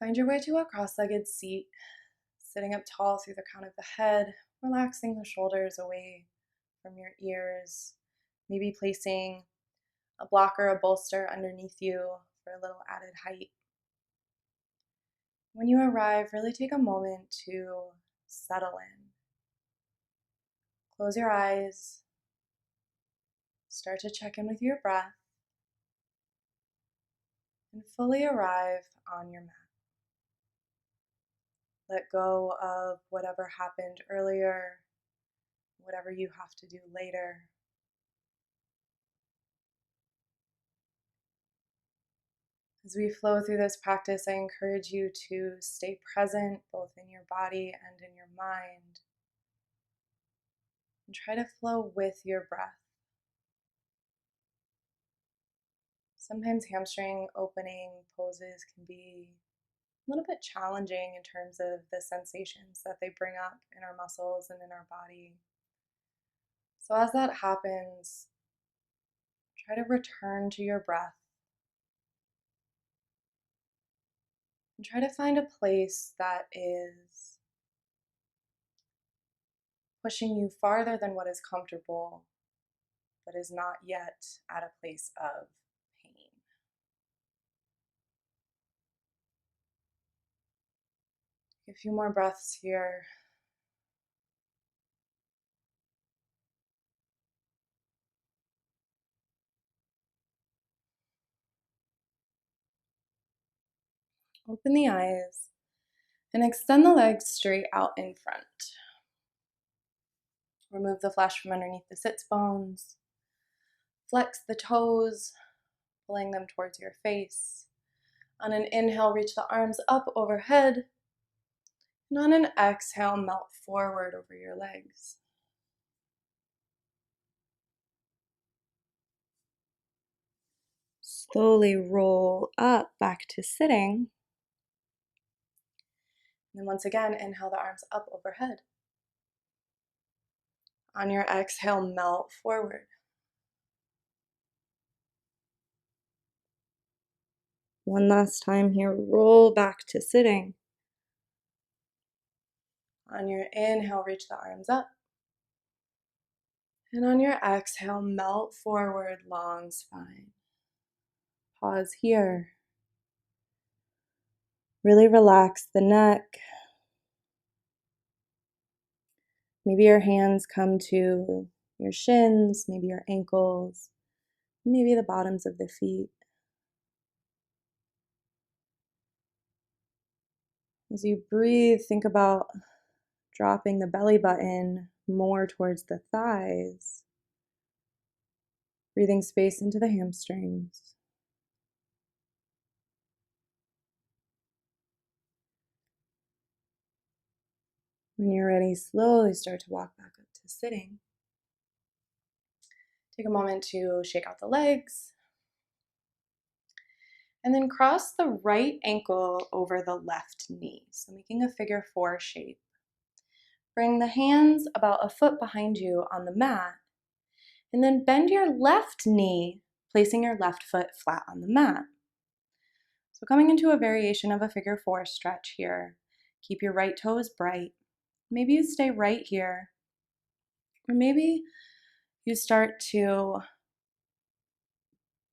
Find your way to a cross-legged seat, sitting up tall through the crown of the head, relaxing the shoulders away from your ears, maybe placing a block or a bolster underneath you for a little added height. When you arrive, really take a moment to settle in. Close your eyes, start to check in with your breath, and fully arrive on your mat. Let go of whatever happened earlier, whatever you have to do later. As we flow through this practice, I encourage you to stay present both in your body and in your mind, and try to flow with your breath. Sometimes hamstring opening poses can be a little bit challenging in terms of the sensations that they bring up in our muscles and in our body. So as that happens, try to return to your breath and try to find a place that is pushing you farther than what is comfortable, but is not yet at a place of pain. Take a few more breaths here. Open the eyes and extend the legs straight out in front. Remove the flesh from underneath the sits bones. Flex the toes, pulling them towards your face. On an inhale, reach the arms up overhead. And on an exhale, melt forward over your legs. Slowly roll up back to sitting. And then once again, inhale the arms up overhead. On your exhale, melt forward. One last time here, roll back to sitting. On your inhale, reach the arms up. And on your exhale, melt forward, long spine. Pause here. Really relax the neck. Maybe your hands come to your shins, maybe your ankles, maybe the bottoms of the feet. As you breathe, think about dropping the belly button more towards the thighs, breathing space into the hamstrings. When you're ready, slowly start to walk back up to sitting. Take a moment to shake out the legs. And then cross the right ankle over the left knee, so making a figure 4 shape. Bring the hands about a foot behind you on the mat, and then bend your left knee, placing your left foot flat on the mat. So coming into a variation of a figure 4 stretch here. Keep your right toes bright. Maybe you stay right here, or maybe you start to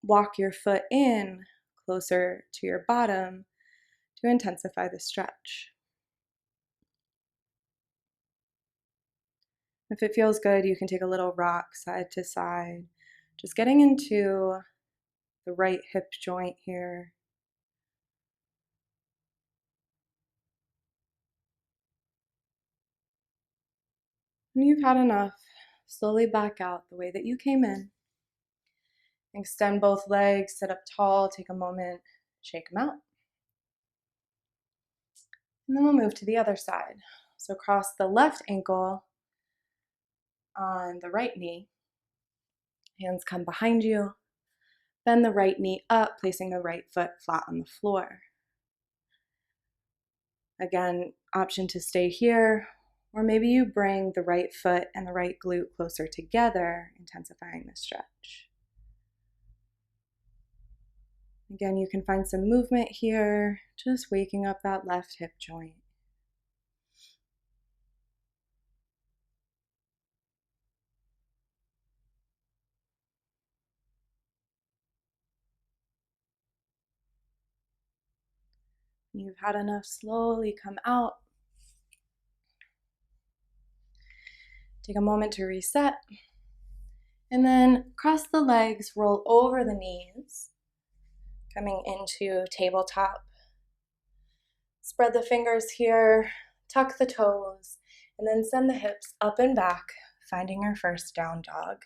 walk your foot in closer to your bottom to intensify the stretch. If it feels good, you can take a little rock side to side, just getting into the right hip joint here. When you've had enough, slowly back out the way that you came in. Extend both legs, sit up tall, take a moment, shake them out. And then we'll move to the other side. So cross the left ankle on the right knee. Hands come behind you. Bend the right knee up, placing the right foot flat on the floor. Again, option to stay here, or maybe you bring the right foot and the right glute closer together, intensifying the stretch. Again, you can find some movement here, just waking up that left hip joint. You've had enough, slowly come out. Take a moment to reset. And then cross the legs, roll over the knees, coming into tabletop. Spread the fingers here, tuck the toes, and then send the hips up and back, finding your first down dog.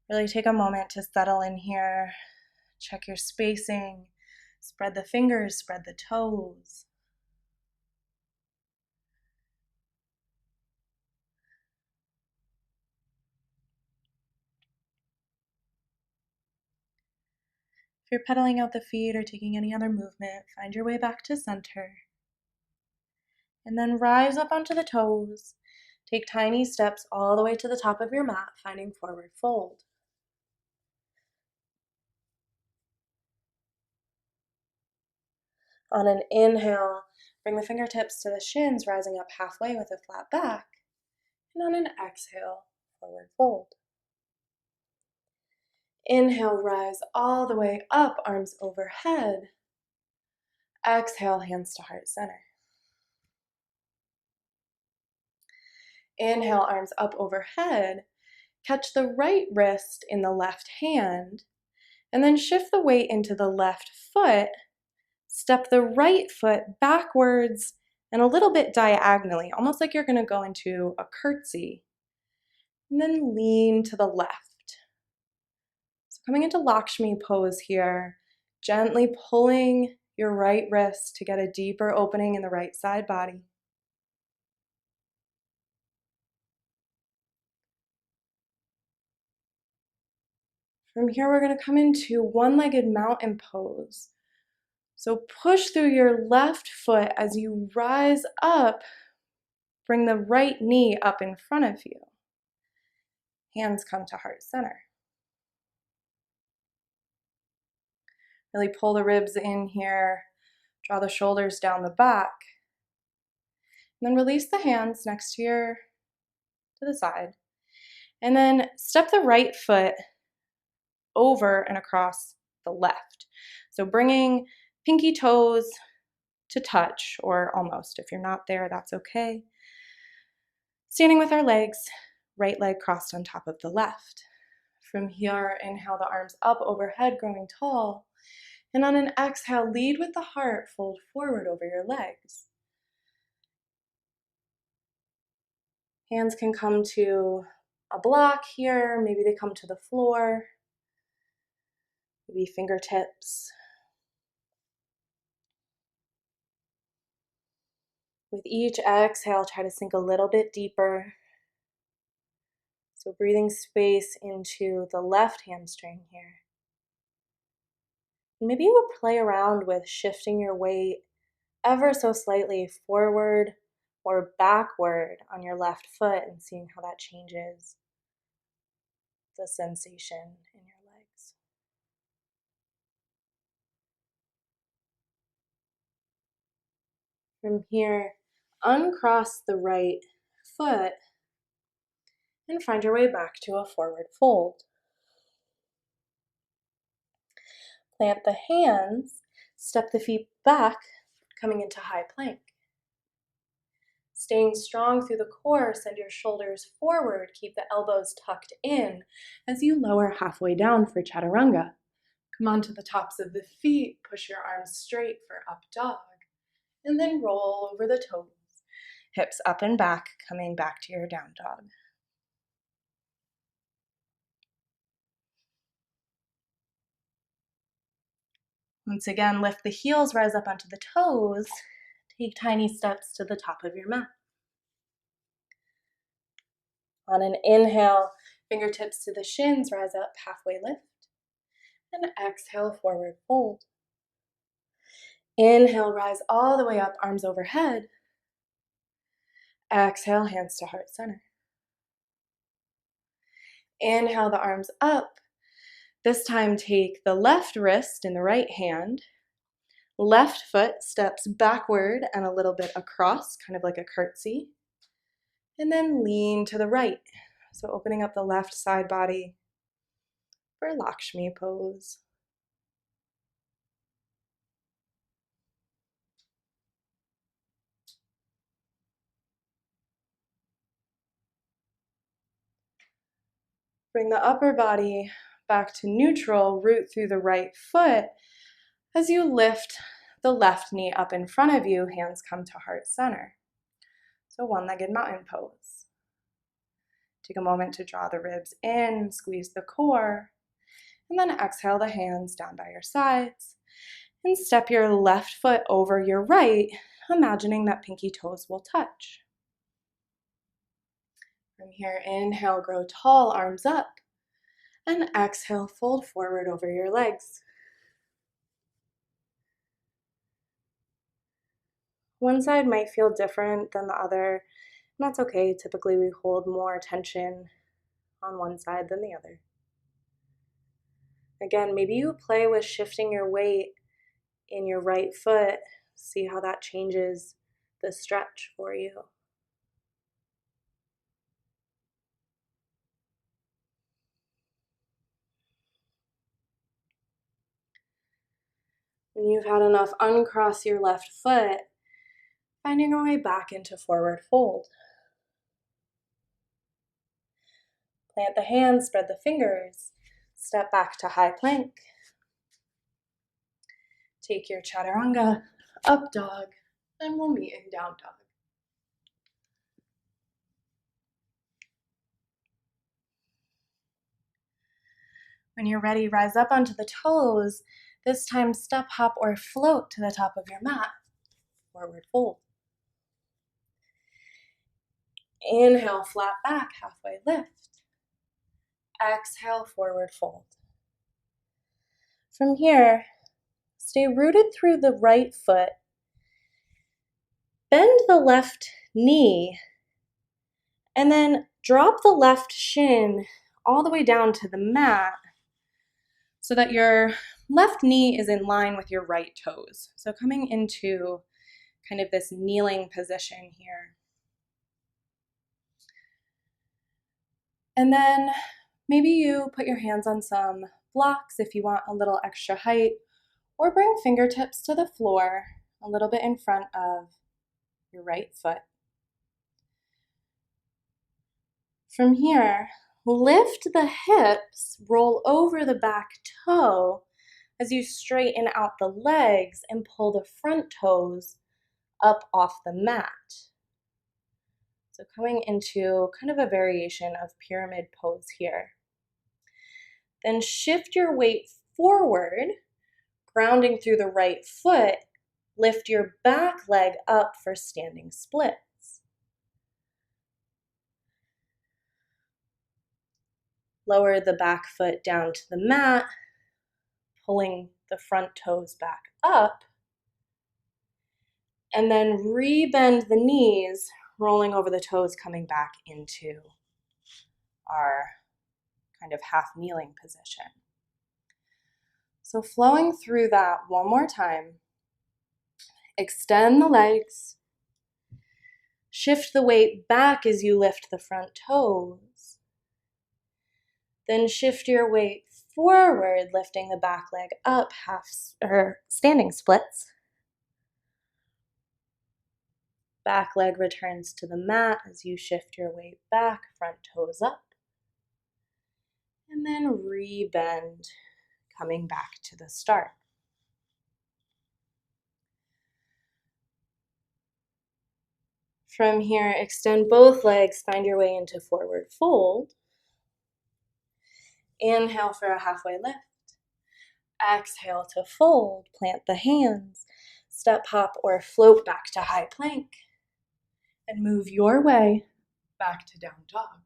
Really take a moment to settle in here. Check your spacing. Spread the fingers, spread the toes. If you're pedaling out the feet or taking any other movement, find your way back to center. And then rise up onto the toes. Take tiny steps all the way to the top of your mat, finding forward fold. On an inhale, bring the fingertips to the shins, rising up halfway with a flat back. And on an exhale, forward fold. Inhale, rise all the way up, arms overhead. Exhale, hands to heart center. Inhale, arms up overhead. Catch the right wrist in the left hand, and then shift the weight into the left foot. Step the right foot backwards and a little bit diagonally, almost like you're going to go into a curtsy. And then lean to the left. So coming into Lakshmi pose here, gently pulling your right wrist to get a deeper opening in the right side body. From here, we're going to come into one-legged mountain pose. So push through your left foot as you rise up. Bring the right knee up in front of you. Hands come to heart center. Really pull the ribs in here. Draw the shoulders down the back. And then release the hands next to the side. And then step the right foot over and across the left. So bringing pinky toes to touch, or almost. If you're not there, that's okay. Standing with our legs, right leg crossed on top of the left. From here, inhale the arms up overhead, growing tall. And on an exhale, lead with the heart, fold forward over your legs. Hands can come to a block here, maybe they come to the floor, maybe fingertips. With each exhale, try to sink a little bit deeper. So breathing space into the left hamstring here. Maybe you would play around with shifting your weight ever so slightly forward or backward on your left foot and seeing how that changes the sensation in your legs. From here, uncross the right foot and find your way back to a forward fold. Plant the hands, step the feet back, coming into high plank. Staying strong through the core, send your shoulders forward, keep the elbows tucked in as you lower halfway down for chaturanga. Come onto the tops of the feet, push your arms straight for up dog, and then roll over the toes. Hips up and back, coming back to your down dog. Once again, lift the heels, rise up onto the toes. Take tiny steps to the top of your mat. On an inhale, fingertips to the shins, rise up, halfway lift. And exhale, forward fold. Inhale, rise all the way up, arms overhead. Exhale, hands to heart center. Inhale the arms up. This time take the left wrist in the right hand. Left foot steps backward and a little bit across, kind of like a curtsy. And then lean to the right. So opening up the left side body for Lakshmi pose. Bring the upper body back to neutral, root through the right foot as you lift the left knee up in front of you, hands come to heart center. So one-legged mountain pose. Take a moment to draw the ribs in, squeeze the core, and then exhale the hands down by your sides. And step your left foot over your right, imagining that pinky toes will touch. From here, inhale, grow tall, arms up. And exhale, fold forward over your legs. One side might feel different than the other, and that's okay. Typically, we hold more tension on one side than the other. Again, maybe you play with shifting your weight in your right foot. See how that changes the stretch for you. When you've had enough, uncross your left foot, finding your way back into forward fold. Plant the hands, spread the fingers, step back to high plank. Take your chaturanga, up dog, and we'll meet in down dog. When you're ready, rise up onto the toes. This time, step, hop, or float to the top of your mat. Forward fold. Inhale, flat back, halfway lift. Exhale, forward fold. From here, stay rooted through the right foot. Bend the left knee, and then drop the left shin all the way down to the mat so that your left knee is in line with your right toes. So coming into kind of this kneeling position here. And then maybe you put your hands on some blocks if you want a little extra height, or bring fingertips to the floor a little bit in front of your right foot. From here, lift the hips, roll over the back toe as you straighten out the legs and pull the front toes up off the mat. So coming into kind of a variation of pyramid pose here. Then shift your weight forward, grounding through the right foot. Lift your back leg up for standing splits. Lower the back foot down to the mat, pulling the front toes back up. And then rebend the knees, rolling over the toes, coming back into our kind of half kneeling position. So flowing through that one more time. Extend the legs. Shift the weight back as you lift the front toes. Then shift your weight forward, lifting the back leg up, standing splits. Back leg returns to the mat as you shift your weight back, front toes up. And then rebend, coming back to the start. From here, extend both legs, find your way into forward fold. Inhale for a halfway lift. Exhale to fold, plant the hands, step, hop, or float back to high plank. And move your way back to down dog.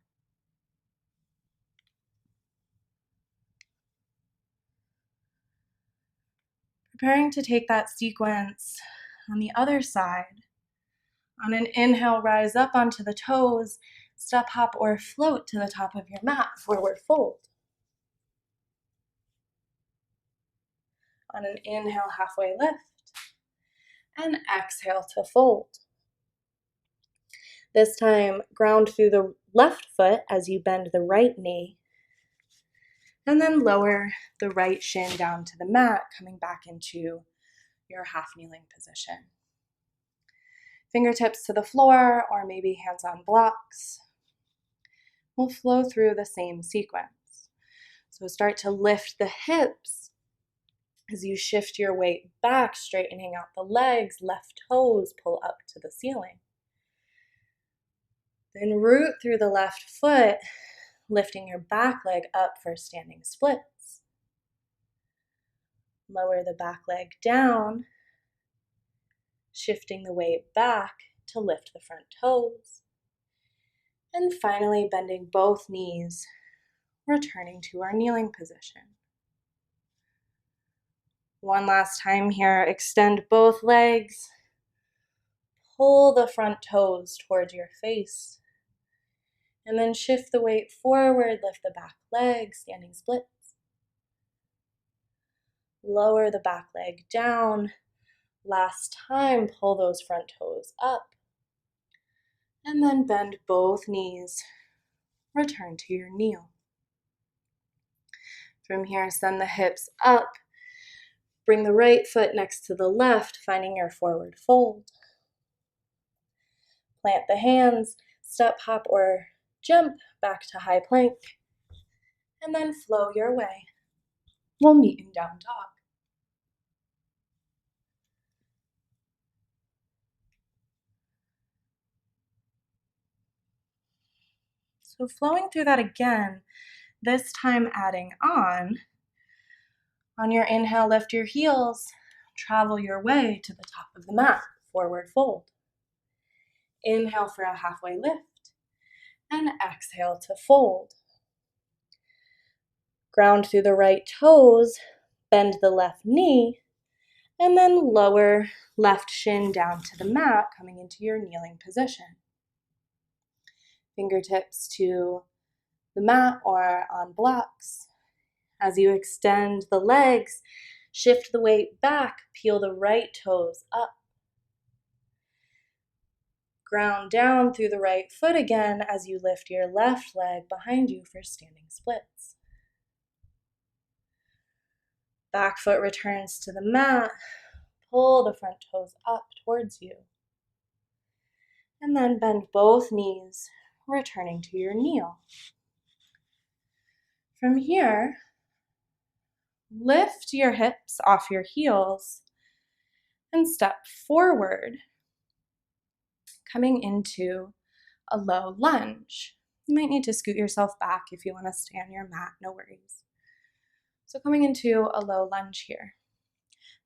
Preparing to take that sequence on the other side. On an inhale, rise up onto the toes, Step, hop, or float to the top of your mat, forward fold. On an inhale, halfway lift, and exhale to fold. This time, ground through the left foot as you bend the right knee, and then lower the right shin down to the mat, coming back into your half kneeling position. Fingertips to the floor, or maybe hands on blocks. We'll flow through the same sequence. So start to lift the hips as you shift your weight back, straightening out the legs, left toes pull up to the ceiling. Then root through the left foot, lifting your back leg up for standing splits. Lower the back leg down, shifting the weight back to lift the front toes. And finally, bending both knees, returning to our kneeling position. One last time here, extend both legs, pull the front toes towards your face, and then shift the weight forward, lift the back leg, standing splits. Lower the back leg down. Last time, pull those front toes up, and then bend both knees, return to your kneel. From here, send the hips up. Bring the right foot next to the left, finding your forward fold. Plant the hands, step, hop, or jump back to high plank, and then flow your way. We'll meet in down dog. So flowing through that again, this time adding on your inhale, lift your heels, travel your way to the top of the mat, forward fold. Inhale for a halfway lift, and exhale to fold. Ground through the right toes, bend the left knee, and then lower left shin down to the mat, coming into your kneeling position. Fingertips to the mat or on blocks. As you extend the legs, shift the weight back, peel the right toes up. Ground down through the right foot again as you lift your left leg behind you for standing splits. Back foot returns to the mat. Pull the front toes up towards you. And then bend both knees, returning to your kneel. From here, lift your hips off your heels and step forward, coming into a low lunge. You might need to scoot yourself back if you want to stay on your mat, no worries. So coming into a low lunge here.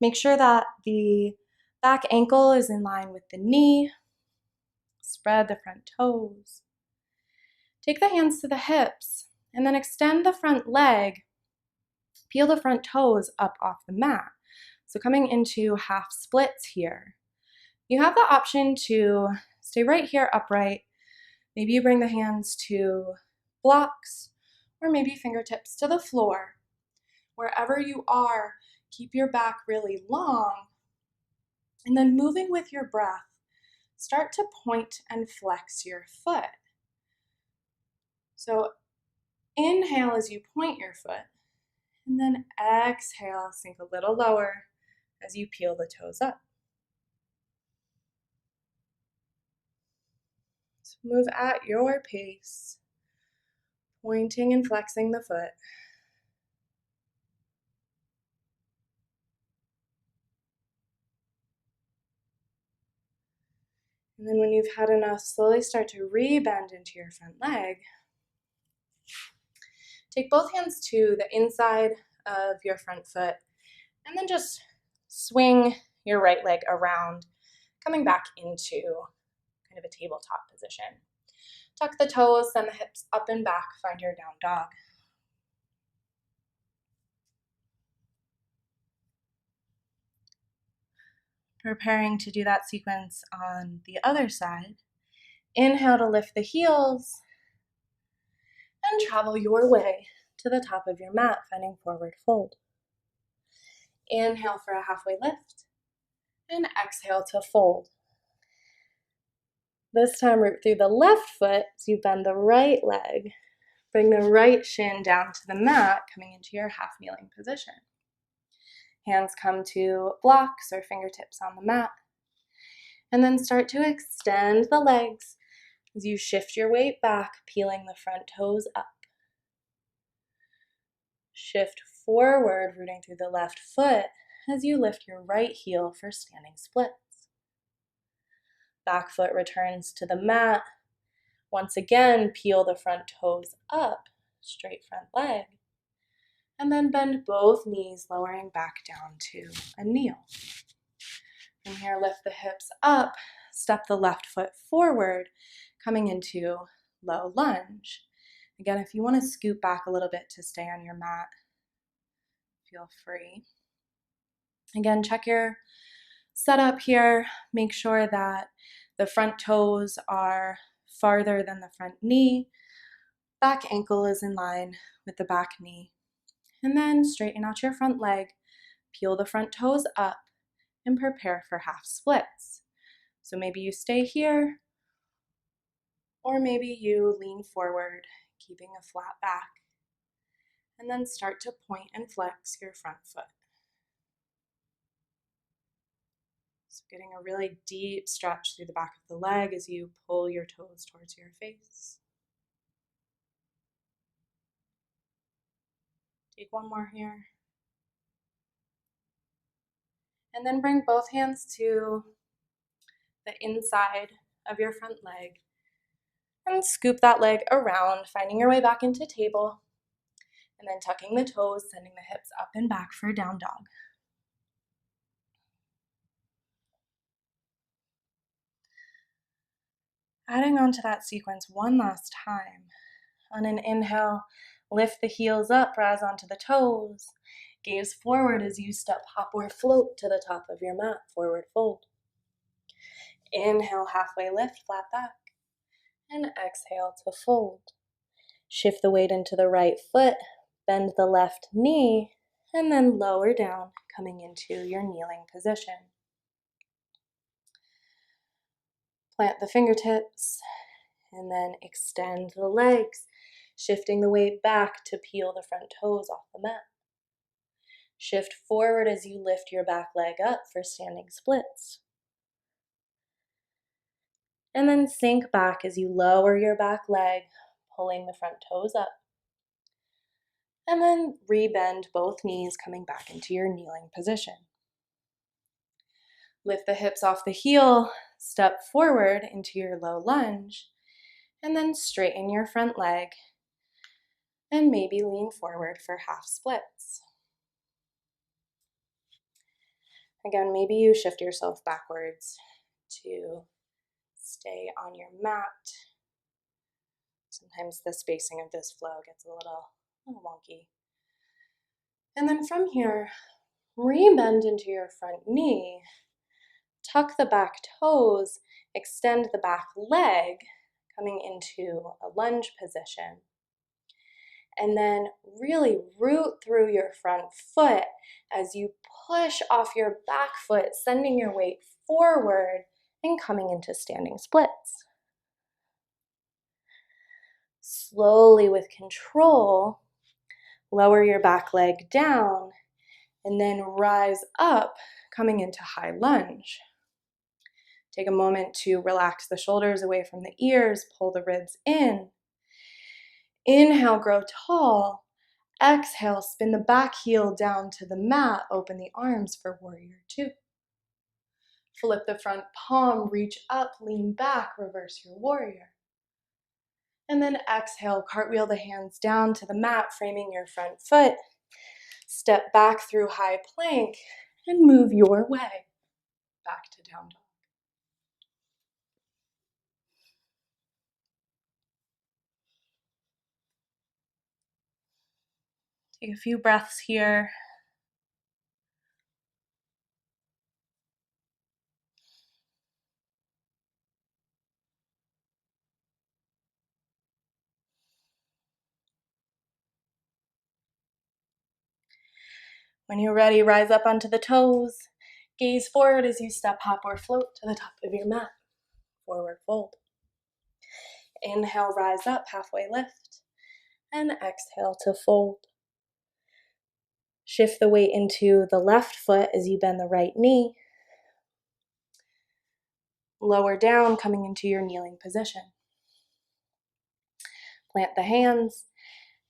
Make sure that the back ankle is in line with the knee. Spread the front toes. Take the hands to the hips and then extend the front leg. Peel the front toes up off the mat. So coming into half splits here. You have the option to stay right here upright. Maybe you bring the hands to blocks or maybe fingertips to the floor. Wherever you are, keep your back really long. And then moving with your breath, start to point and flex your foot. So inhale as you point your foot, and then exhale, sink a little lower as you peel the toes up. So move at your pace, pointing and flexing the foot. And then when you've had enough, slowly start to re-bend into your front leg. Take both hands to the inside of your front foot, and then just swing your right leg around, coming back into kind of a tabletop position. Tuck the toes, send the hips up and back, find your down dog. Preparing to do that sequence on the other side. Inhale to lift the heels, and travel your way to the top of your mat, finding forward fold. Inhale for a halfway lift, and exhale to fold. This time, root through the left foot as you bend the right leg. Bring the right shin down to the mat, coming into your half kneeling position. Hands come to blocks or fingertips on the mat. And then start to extend the legs as you shift your weight back, peeling the front toes up. Shift forward, rooting through the left foot as you lift your right heel for standing splits. Back foot returns to the mat. Once again, peel the front toes up, straight front leg. And then bend both knees, lowering back down to a kneel. From here, lift the hips up, step the left foot forward, coming into low lunge. Again, if you want to scoot back a little bit to stay on your mat, feel free. Again, check your setup here. Make sure that the front toes are farther than the front knee. Back ankle is in line with the back knee. And then straighten out your front leg, peel the front toes up, and prepare for half splits. So maybe you stay here, or maybe you lean forward, keeping a flat back, and then start to point and flex your front foot. So getting a really deep stretch through the back of the leg as you pull your toes towards your face. Take one more here. And then bring both hands to the inside of your front leg. And scoop that leg around, finding your way back into table. And then tucking the toes, sending the hips up and back for down dog. Adding on to that sequence one last time. On an inhale, lift the heels up, rise onto the toes. Gaze forward as you step, hop, or float to the top of your mat, forward fold. Inhale, halfway lift, flat back. And exhale to fold. Shift the weight into the right foot, bend the left knee, and then lower down, coming into your kneeling position. Plant the fingertips, and then extend the legs, shifting the weight back to peel the front toes off the mat. Shift forward as you lift your back leg up for standing splits. And then sink back as you lower your back leg, pulling the front toes up. And then rebend both knees, coming back into your kneeling position. Lift the hips off the heel, step forward into your low lunge, and then straighten your front leg, and maybe lean forward for half splits. Again, maybe you shift yourself backwards to stay on your mat. Sometimes the spacing of this flow gets a little wonky. And then from here, rebend into your front knee, tuck the back toes, extend the back leg, coming into a lunge position. And then really root through your front foot as you push off your back foot, sending your weight forward and coming into standing splits. Slowly, with control, lower your back leg down and then rise up, coming into high lunge. Take a moment to relax the shoulders away from the ears, pull the ribs in. Inhale, grow tall. Exhale, spin the back heel down to the mat, open the arms for warrior two. Flip the front palm, reach up, lean back, reverse your warrior. And then exhale, cartwheel the hands down to the mat, framing your front foot. Step back through high plank and move your way back to down dog. Take a few breaths here. When you're ready, rise up onto the toes. Gaze forward as you step, hop, or float to the top of your mat. Forward fold. Inhale, rise up, halfway lift. And exhale to fold. Shift the weight into the left foot as you bend the right knee. Lower down, coming into your kneeling position. Plant the hands.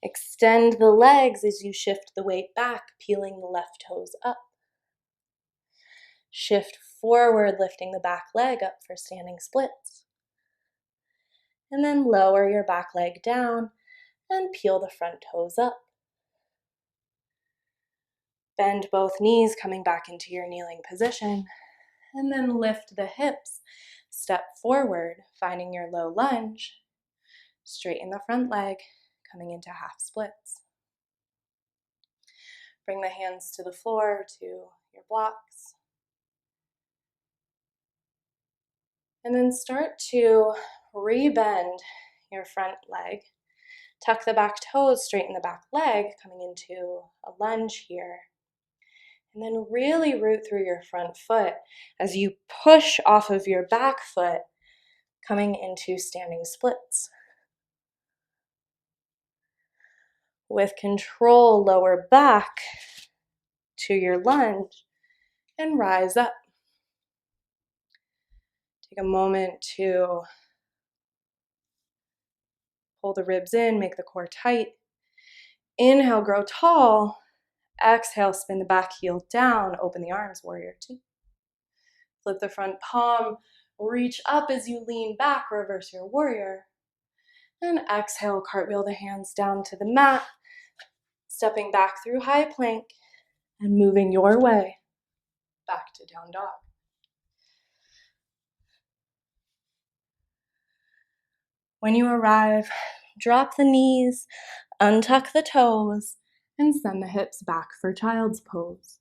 Extend the legs as you shift the weight back, peeling the left toes up. Shift forward, lifting the back leg up for standing splits. And then lower your back leg down and peel the front toes up. Bend both knees, coming back into your kneeling position. And then lift the hips. Step forward, finding your low lunge. Straighten the front leg, coming into half splits. Bring the hands to the floor, to your blocks. And then start to rebend your front leg. Tuck the back toes, straighten the back leg, coming into a lunge here. And then really root through your front foot as you push off of your back foot, coming into standing splits. With control, lower back to your lunge and rise up. Take a moment to pull the ribs in, make the core tight. Inhale, grow tall. Exhale, spin the back heel down, open the arms, warrior two. Flip the front palm, reach up as you lean back, reverse your warrior. And exhale, cartwheel the hands down to the mat, stepping back through high plank and moving your way back to down dog. When you arrive, drop the knees, untuck the toes, and send the hips back for child's pose.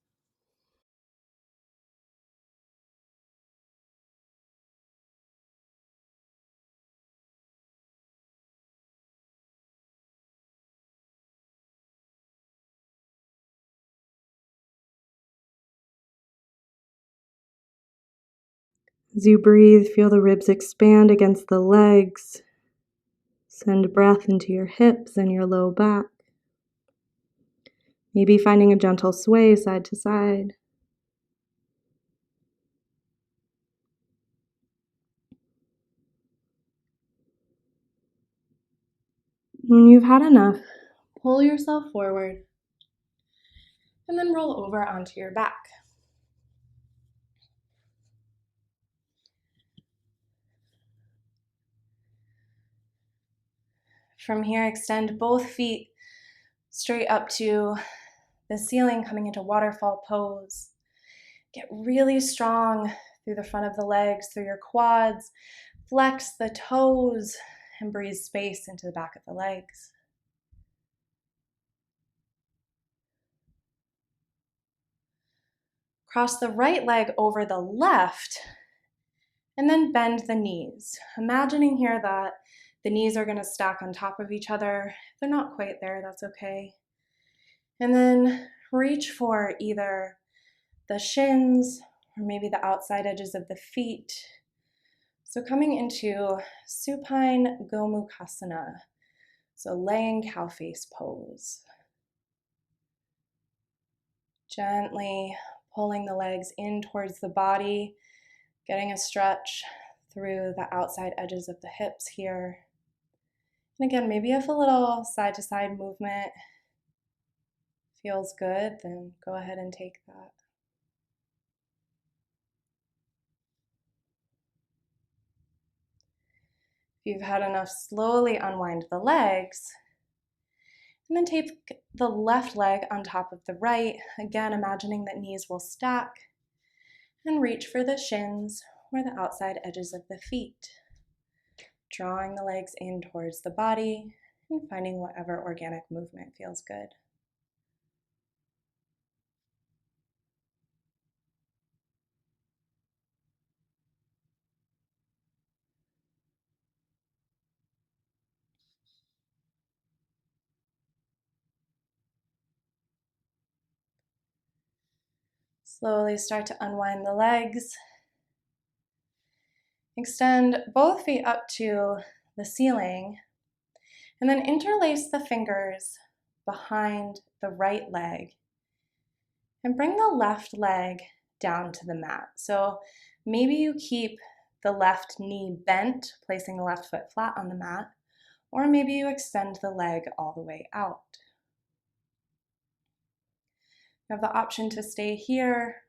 As you breathe, feel the ribs expand against the legs. Send breath into your hips and your low back. Maybe finding a gentle sway side to side. When you've had enough, pull yourself forward and then roll over onto your back. From here, extend both feet straight up to the ceiling, coming into waterfall pose. Get really strong through the front of the legs, through your quads. Flex the toes and breathe space into the back of the legs. Cross the right leg over the left and then bend the knees. Imagining here that the knees are going to stack on top of each other. If they're not quite there, that's okay. And then reach for either the shins or maybe the outside edges of the feet. So coming into supine Gomukhasana, so laying cow face pose. Gently pulling the legs in towards the body, getting a stretch through the outside edges of the hips here. And again, maybe if a little side to side movement feels good, then go ahead and take that. If you've had enough, slowly unwind the legs. And then take the left leg on top of the right. Again, imagining that knees will stack. And reach for the shins or the outside edges of the feet. Drawing the legs in towards the body and finding whatever organic movement feels good. Slowly start to unwind the legs. Extend both feet up to the ceiling, and then interlace the fingers behind the right leg and bring the left leg down to the mat. So maybe you keep the left knee bent, placing the left foot flat on the mat, or maybe you extend the leg all the way out. You have the option to stay here,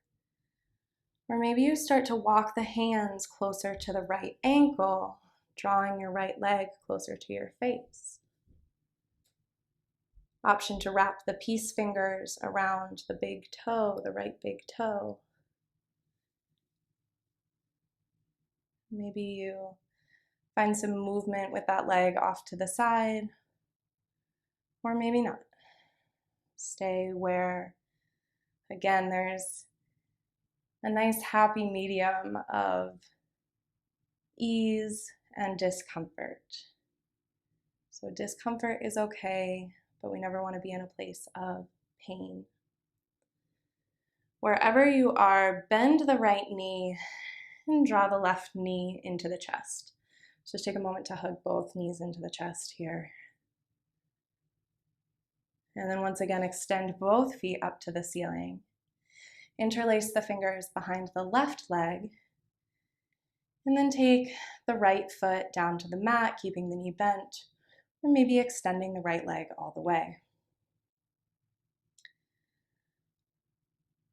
or maybe you start to walk the hands closer to the right ankle, drawing your right leg closer to your face. Option to wrap the peace fingers around the big toe, the right big toe. Maybe you find some movement with that leg off to the side, or maybe not. Stay where, again, there's a nice happy medium of ease and discomfort. So discomfort is okay, but we never want to be in a place of pain. Wherever you are, bend the right knee and draw the left knee into the chest. So just take a moment to hug both knees into the chest here. And then once again, extend both feet up to the ceiling. Interlace the fingers behind the left leg, and then take the right foot down to the mat, keeping the knee bent, or maybe extending the right leg all the way.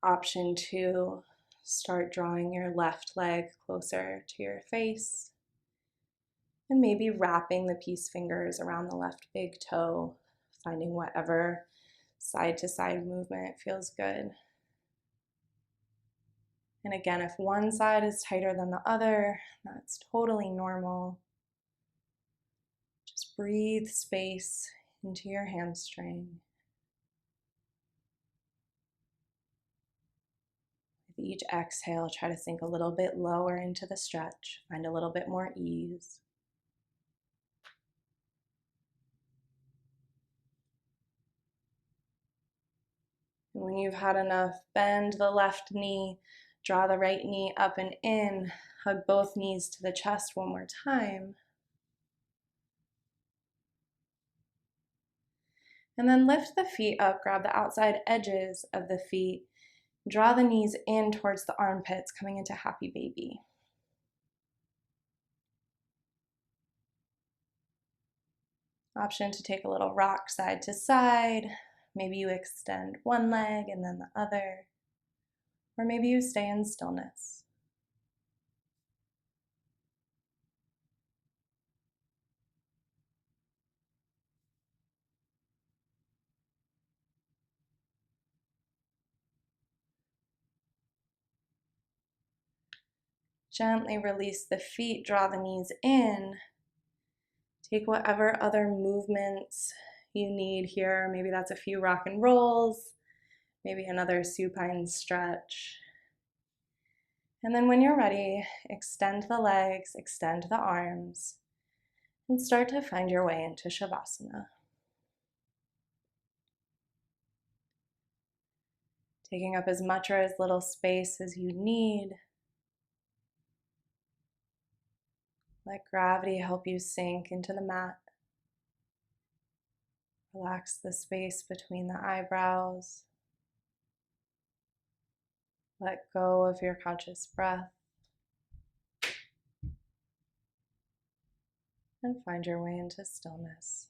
Option 2, start drawing your left leg closer to your face, and maybe wrapping the peace fingers around the left big toe, finding whatever side to side movement feels good. And again, if one side is tighter than the other, that's totally normal. Just breathe space into your hamstring. With each exhale, try to sink a little bit lower into the stretch, find a little bit more ease. And when you've had enough, bend the left knee, draw the right knee up and in, hug both knees to the chest one more time. And then lift the feet up, grab the outside edges of the feet, draw the knees in towards the armpits, coming into happy baby. Option to take a little rock side to side. Maybe you extend one leg and then the other, or maybe you stay in stillness. Gently release the feet, draw the knees in. Take whatever other movements you need here. Maybe that's a few rock and rolls, maybe another supine stretch. And then when you're ready, extend the legs, extend the arms, and start to find your way into Shavasana. Taking up as much or as little space as you need. Let gravity help you sink into the mat. Relax the space between the eyebrows. Let go of your conscious breath. And find your way into stillness.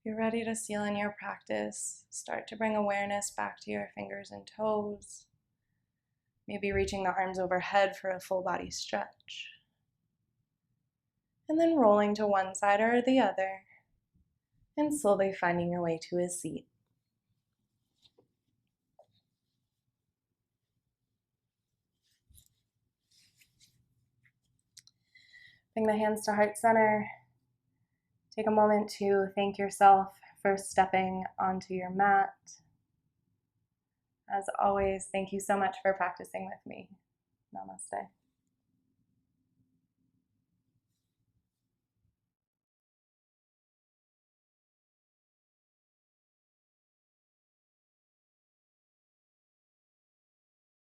you're ready to seal in your practice, start to bring awareness back to your fingers and toes. Maybe reaching the arms overhead for a full body stretch. And then rolling to one side or the other, and slowly finding your way to a seat. Bring the hands to heart center. Take a moment to thank yourself for stepping onto your mat. As always, thank you so much for practicing with me. Namaste.